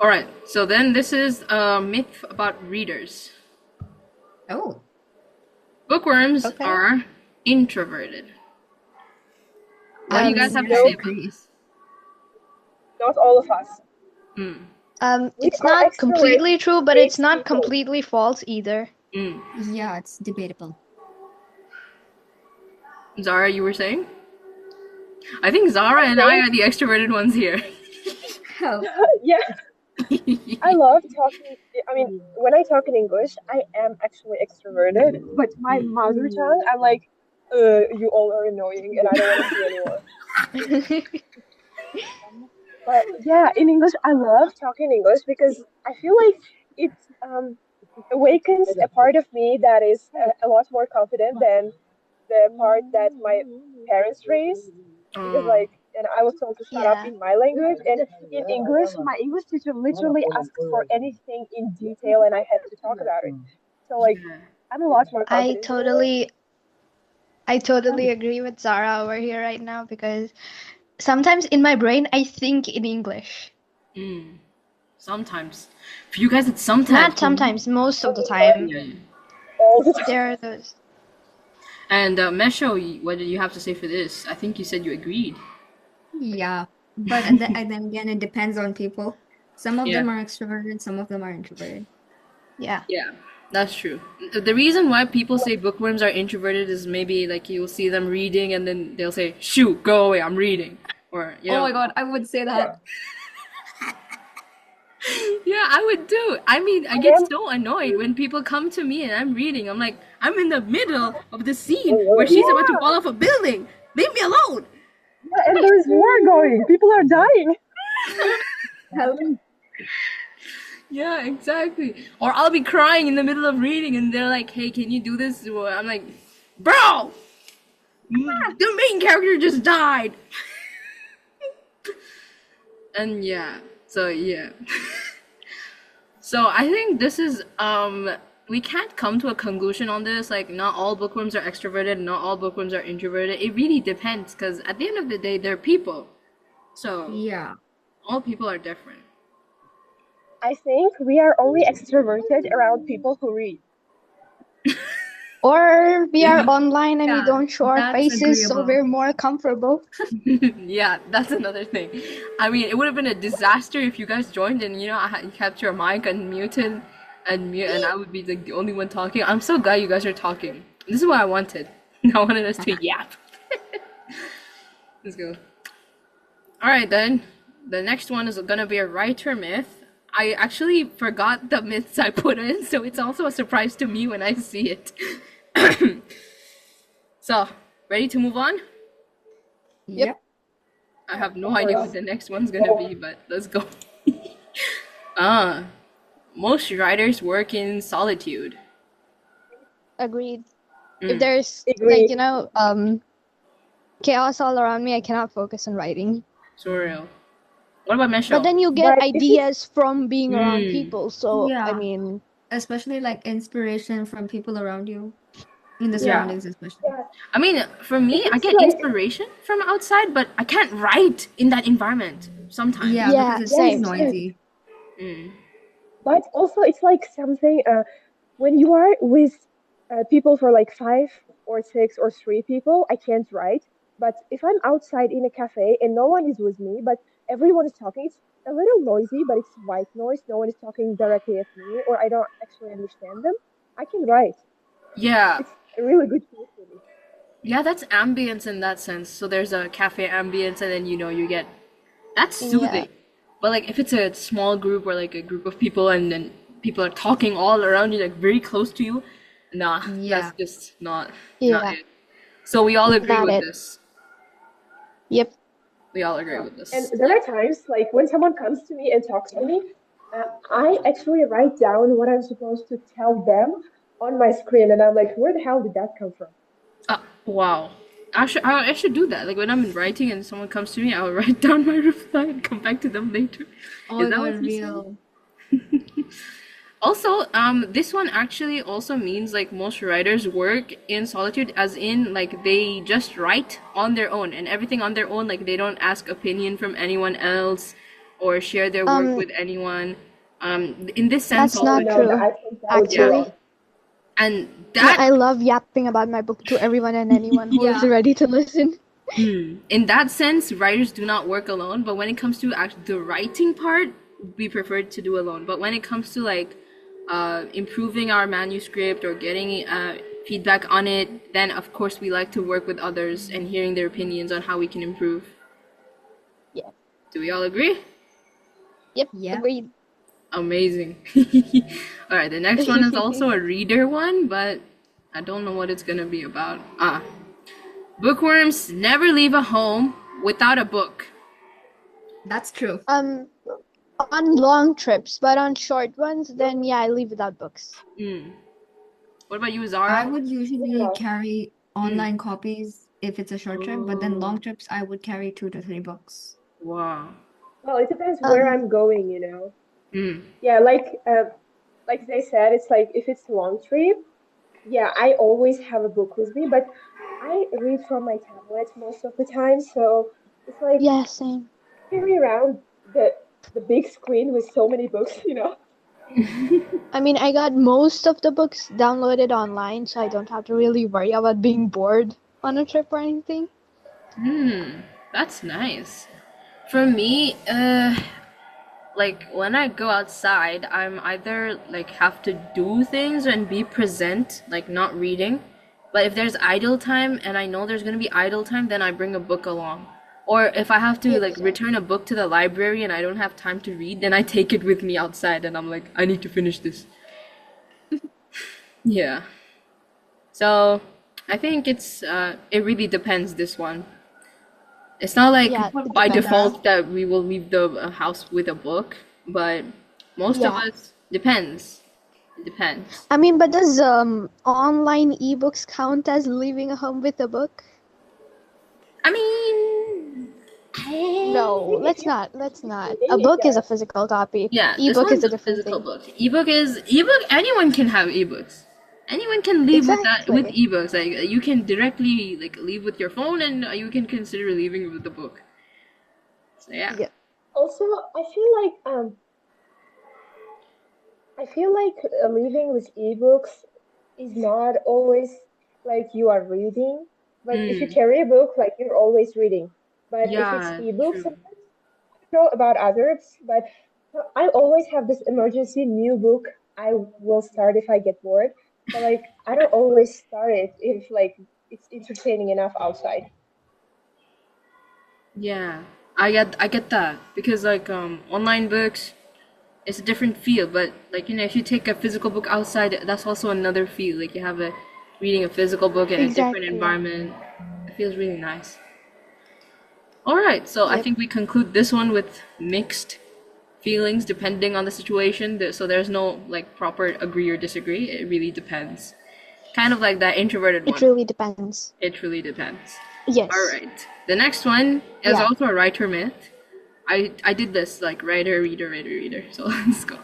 All right. So then this is a myth about readers. Oh, Bookworms Okay. are introverted. What do you guys have to I say Nope. about agree. this? Not all of us. Mm. We It's are not extroverted completely true, but it's based not people. completely false either. Mm. Yeah, it's debatable. Zara, you were saying? I think Zara I and I think, are the extroverted ones here. Oh, yeah, I love talking. I mean, when I talk in English, I am actually extroverted, but my mother tongue, I'm like, you all are annoying and I don't want to see anyone. But yeah, in English, I love talking English because I feel like it awakens a part of me that is a lot more confident than the part that my parents raised. Because Oh, like, and I was told to shut up Yeah. in my language, and in English, my English teacher literally asked for anything in detail, and I had to talk about it. So like, yeah. I'm a lot more I confident in English. totally I totally agree with Zara over here right now because sometimes in my brain I think in English. Mm. Sometimes. For you guys, it's sometimes. Not sometimes, most of the time. Yeah. All the time. There are those. And Mesho, what did you have to say for this? I think you said you agreed. yeah. But and then again, it depends on people. Some of Yeah. them are extroverted, some of them are introverted. Yeah. Yeah, that's true. The reason why people say bookworms are introverted is maybe like you'll see them reading and then they'll say, "Shoot, go away, I'm reading." Or, Oh my God, I would say that. yeah, I would do. I mean, I I get am, so annoyed when people come to me and I'm reading. I'm like, I'm in the middle of the scene where she's about to yeah, fall off a building. Leave me alone. yeah, and there's more going. People are dying. Help. Yeah, exactly. Or I'll be crying in the middle of reading and they're like, "Hey, can you do this?" Or I'm like, "Bro, the main character just died." And yeah, so yeah. So I think this is we can't come to a conclusion on this. Like not all bookworms are extroverted, not all bookworms are introverted. It really depends because at the end of the day, they're people. So Yeah. all people are different. I think we are only extroverted around people who read. Or we are Yeah. online and we Yeah, don't show our that's faces, so agreeable. we're more comfortable. Yeah, that's another thing. I mean, it would have been a disaster if you guys joined and you kept your mic unmuted and mute, and I would be like the only one talking. I'm so glad you guys are talking. This is what I wanted. I wanted us to yap. Let's go. All right, then. The next one is gonna be a writer myth. I actually forgot the myths I put in, so it's also a surprise to me when I see it. So, ready to move on? Yep. Yep. I have no Of idea what course. the next one's gonna be, but let's go. Ah, most writers work in solitude. Agreed. If Mm, there's Agree. chaos all around me, I cannot focus on writing. so real. What about But Mesho? then you get But if it's ideas from being around Mm, people, so I Yeah. mean, Especially like inspiration from people around you, in the yeah. yeah. surroundings, especially. yeah, I mean, for if me, I it's get like inspiration from outside, but I can't write in that environment sometimes. Yeah, because Yeah, it's too yes, same, yes. same. noisy. Mm, But also it's like something when you are with people for like 5 or 6 or 3 people, I can't write. But if I'm outside in a cafe and no one is with me, but everyone is talking, it's a little noisy, but it's white noise. No one is talking directly at me, or I don't actually understand them. I can write. yeah. It's a really good tool for me. Yeah, that's ambience in that sense. So there's a cafe ambience, and then you get that's Yeah, soothing. But like if it's a small group or like a group of people, and then people are talking all around you, like very close to you, nah, that's Yeah. just not yeah, it. So we all agree not with it. this. Yep. We all agree Yeah. with And this. there are times like when someone comes to me and talks to me, I actually write down what I'm supposed to tell them on my screen, and I'm like, where the hell did that come from? Wow. I should do that. Like when I'm writing and someone comes to me, I'll write down my reply and come back to them later. Oh Is my that God, what you said? real. Also, this one actually also means like most writers work in solitude, as in like they just write on their own and everything on their own. Like they don't ask opinion from anyone else, or share their work Um, with anyone. In this sense, that's also, not No, true, I think that would be yeah. actually. wrong. And No, that I love yapping about my book to everyone and anyone who is Yeah. ready to listen. in that sense, writers do not work alone. But when it comes to the writing part, we prefer to do alone. But when it comes to like improving our manuscript or getting feedback on it, then of course we like to work with others and hearing their opinions on how we can improve. Yeah. Do we all agree? Yep, Yeah. agreed. Amazing. All right, the next one is also a reader one, but I don't know what it's gonna be about. Bookworms never leave a home without a book. That's true. On long trips, but on short ones, then yeah, I leave without books. What about you, I Zara? would usually Yeah. carry online copies if it's a short trip, but then Oh, long trips, I would carry 2 to 3 books. wow. Well, it depends where Um, I'm going, you know. Mm. Yeah, like they said, it's like if it's a long trip, yeah, I always have a book with me, but I read from my tablet most of the time, so it's like yeah, same. carry around the big screen with so many books, you know. I mean, I got most of the books downloaded online, so I don't have to really worry about being bored on a trip or anything. That's nice. For me, like when I go outside, I'm either like have to do things and be present, like not reading. But if there's idle time and I know there's gonna be idle time, then I bring a book along. Or if I have to like Yes. return a book to the library and I don't have time to read, then I take it with me outside and I'm like, I need to finish this. Yeah. So I think it really depends this one. It's not like Yeah, What it by about depends. default that we will leave the house with a book, but most of Yeah. us depends. It depends. I mean, but does online ebooks count as leaving a home with a book? I mean, No, I think if let's you're not. Let's not. A reading, it book is a does. physical copy. yeah, this Ebook is one's a a different physical thing. book. Ebook. Anyone can have ebooks. Anyone can leave with that with Exactly. ebooks. Like you can directly like leave with your phone, and you can consider leaving with the book. So yeah. Yeah. Also, I feel like living with ebooks is not always like you are reading. But if you Mm, carry a book, like you're always reading. But if it's yeah, ebooks, true. sometimes I don't know about others, but I always have this emergency new book I will start if I get bored. But like I don't always start it if like it's entertaining enough outside. Yeah, I get that because like online books, it's a different feel. But like if you take a physical book outside, that's also another feel. Like you have a reading a physical book in a different Exactly. environment. It feels really nice. All right, so I Yep. think we conclude this one with mixed feelings depending on the situation. So there's no like proper agree or disagree. It really depends. Kind of like that introverted It one. really depends. It really depends. All Yes. right. The next one is Yeah. also a writer myth. I did this like writer, reader, writer, reader. So let's go.